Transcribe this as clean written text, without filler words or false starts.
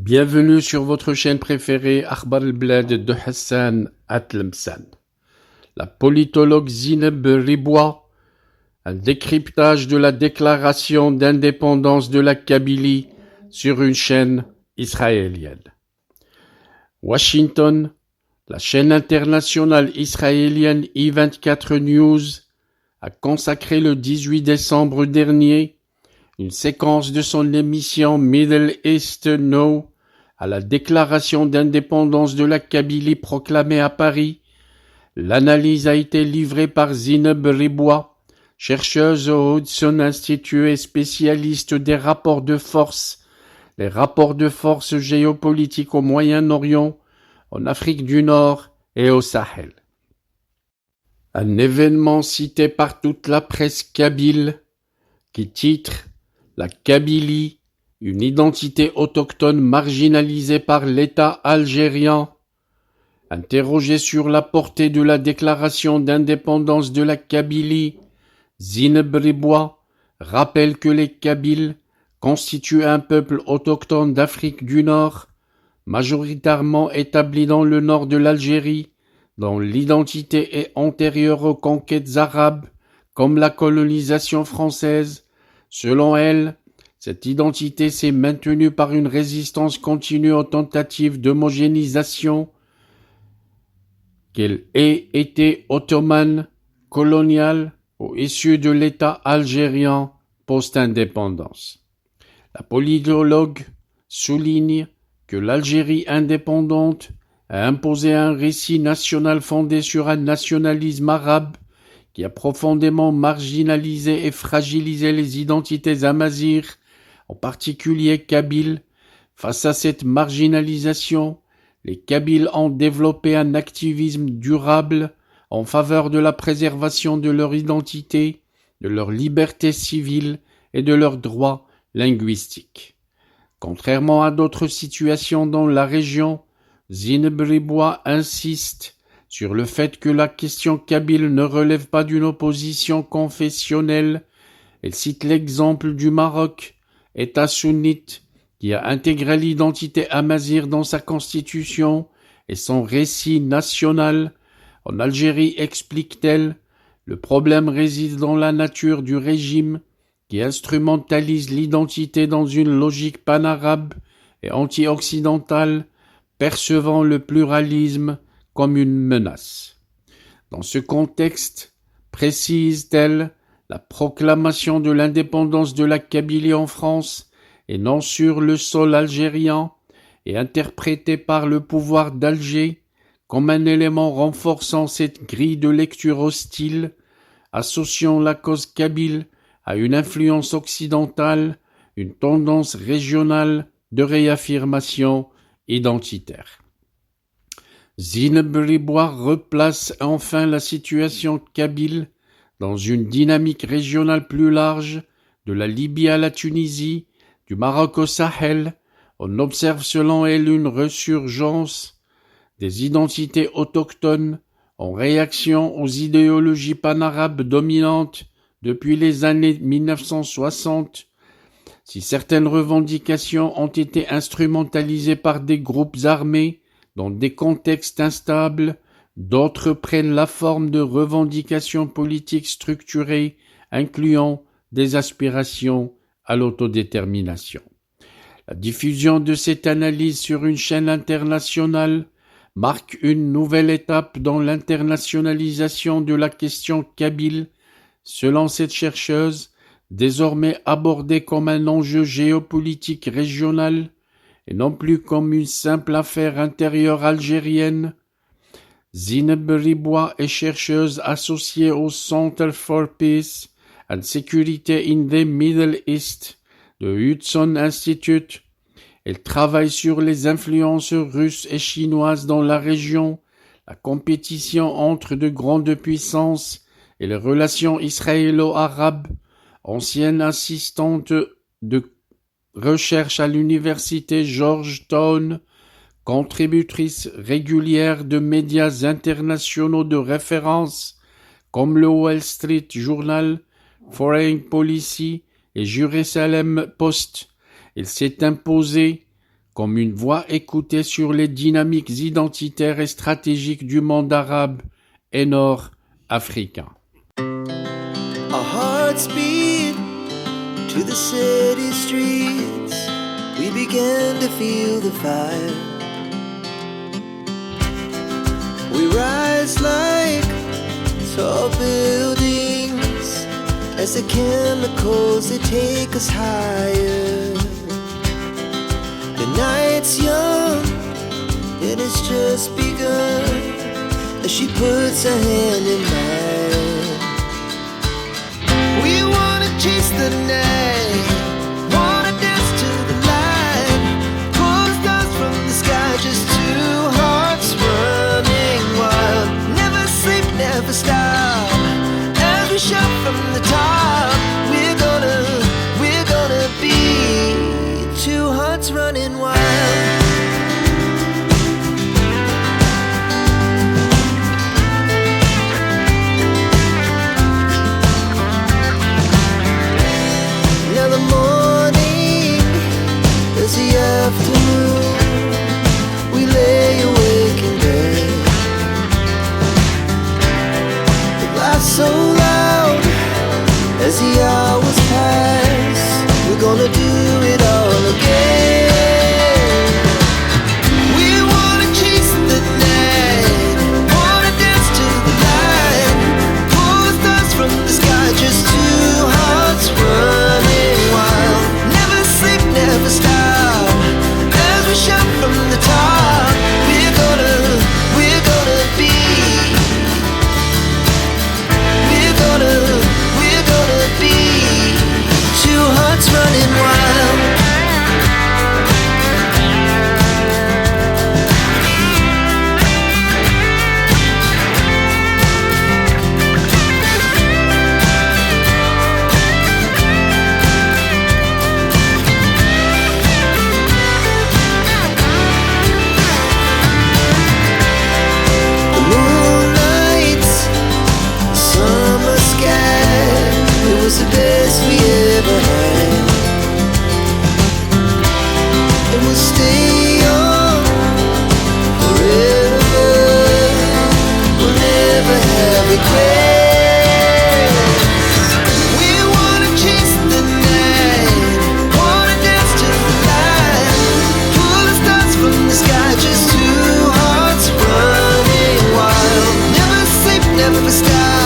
Bienvenue sur votre chaîne préférée Akhbar al-Blad de Hassan Atlemsan. La politologue Zineb Ribois, un décryptage de la déclaration d'indépendance de la Kabylie sur une chaîne israélienne. Washington, la chaîne internationale israélienne I24 News a consacré le 18 décembre dernier une séquence de son émission Middle East Now à la déclaration d'indépendance de la Kabylie proclamée à Paris. L'analyse a été livrée par Zineb Ribois, chercheuse au Hudson Institute et spécialiste des rapports de force, les rapports de force géopolitiques au Moyen-Orient, en Afrique du Nord et au Sahel. Un événement cité par toute la presse kabyle qui titre « La Kabylie, une identité autochtone marginalisée par l'État algérien ». Interrogé sur la portée de la déclaration d'indépendance de la Kabylie, Zineb Ribois rappelle que les Kabyles constituent un peuple autochtone d'Afrique du Nord, majoritairement établi dans le nord de l'Algérie, dont l'identité est antérieure aux conquêtes arabes, comme la colonisation française. Selon elle, cette identité s'est maintenue par une résistance continue aux tentatives d'homogénéisation, qu'elle ait été ottomane, coloniale ou issue de l'État algérien post-indépendance. La politologue souligne que l'Algérie indépendante a imposé un récit national fondé sur un nationalisme arabe qui a profondément marginalisé et fragilisé les identités amazighes, en particulier kabyles. Face à cette marginalisation, les Kabyles ont développé un activisme durable en faveur de la préservation de leur identité, de leur liberté civile et de leurs droits linguistiques. Contrairement à d'autres situations dans la région, Zineb Ribois insiste sur le fait que la question kabyle ne relève pas d'une opposition confessionnelle. Elle cite l'exemple du Maroc, État sunnite, qui a intégré l'identité amazigh dans sa constitution et son récit national. En Algérie, explique-t-elle, le problème réside dans la nature du régime qui instrumentalise l'identité dans une logique panarabe et anti-occidentale, percevant le pluralisme comme une menace. Dans ce contexte, précise-t-elle, la proclamation de l'indépendance de la Kabylie en France et non sur le sol algérien est interprétée par le pouvoir d'Alger comme un élément renforçant cette grille de lecture hostile, associant la cause kabyle à une influence occidentale, une tendance régionale de réaffirmation identitaire. Zineb Ribois replace enfin la situation kabyle dans une dynamique régionale plus large, de la Libye à la Tunisie, du Maroc au Sahel. On observe selon elle une ressurgence des identités autochtones en réaction aux idéologies panarabes dominantes depuis les années 1960. Si certaines revendications ont été instrumentalisées par des groupes armés dans des contextes instables, d'autres prennent la forme de revendications politiques structurées, incluant des aspirations à l'autodétermination. La diffusion de cette analyse sur une chaîne internationale marque une nouvelle étape dans l'internationalisation de la question kabyle, selon cette chercheuse, désormais abordée comme un enjeu géopolitique régional et non plus comme une simple affaire intérieure algérienne. Zineb Ribois est chercheuse associée au Center for Peace and Security in the Middle East de Hudson Institute. Elle travaille sur les influences russes et chinoises dans la région, la compétition entre de grandes puissances et les relations israélo-arabes. Ancienne assistante de recherche à l'université Georgetown, contributrice régulière de médias internationaux de référence comme le Wall Street Journal, Foreign Policy et Jerusalem Post. Elle s'est imposée comme une voix écoutée sur les dynamiques identitaires et stratégiques du monde arabe et nord-africain. Our hearts beat to the city streets. We began to feel the fire. We rise like tall buildings as the chemicals, they take us higher. The night's young, it has just begun as she puts her hand in mine. We wanna chase the night, wanna dance to the light, pull the stars from the sky, just two hearts running wild. Never sleep, never stop, as we shout from the top. We're gonna be two hearts running wild. Now the morning is the afternoon. We lay awake in bed. The laughs so loud as the hours pass. We're gonna do it all again. We wanna chase the night, wanna dance to the light, pull the stars from the sky, just two hearts running wild. Never sleep, never stop, as we shout from the top. We're gonna be, we're gonna be two hearts running wild. The moonlight, summer sky, it was the best we ever had. And we'll stay young forever. We'll never have regrets. We wanna chase the night, wanna dance to the light, pull the stars from the sky, just two hearts running wild. Never sleep, never stop,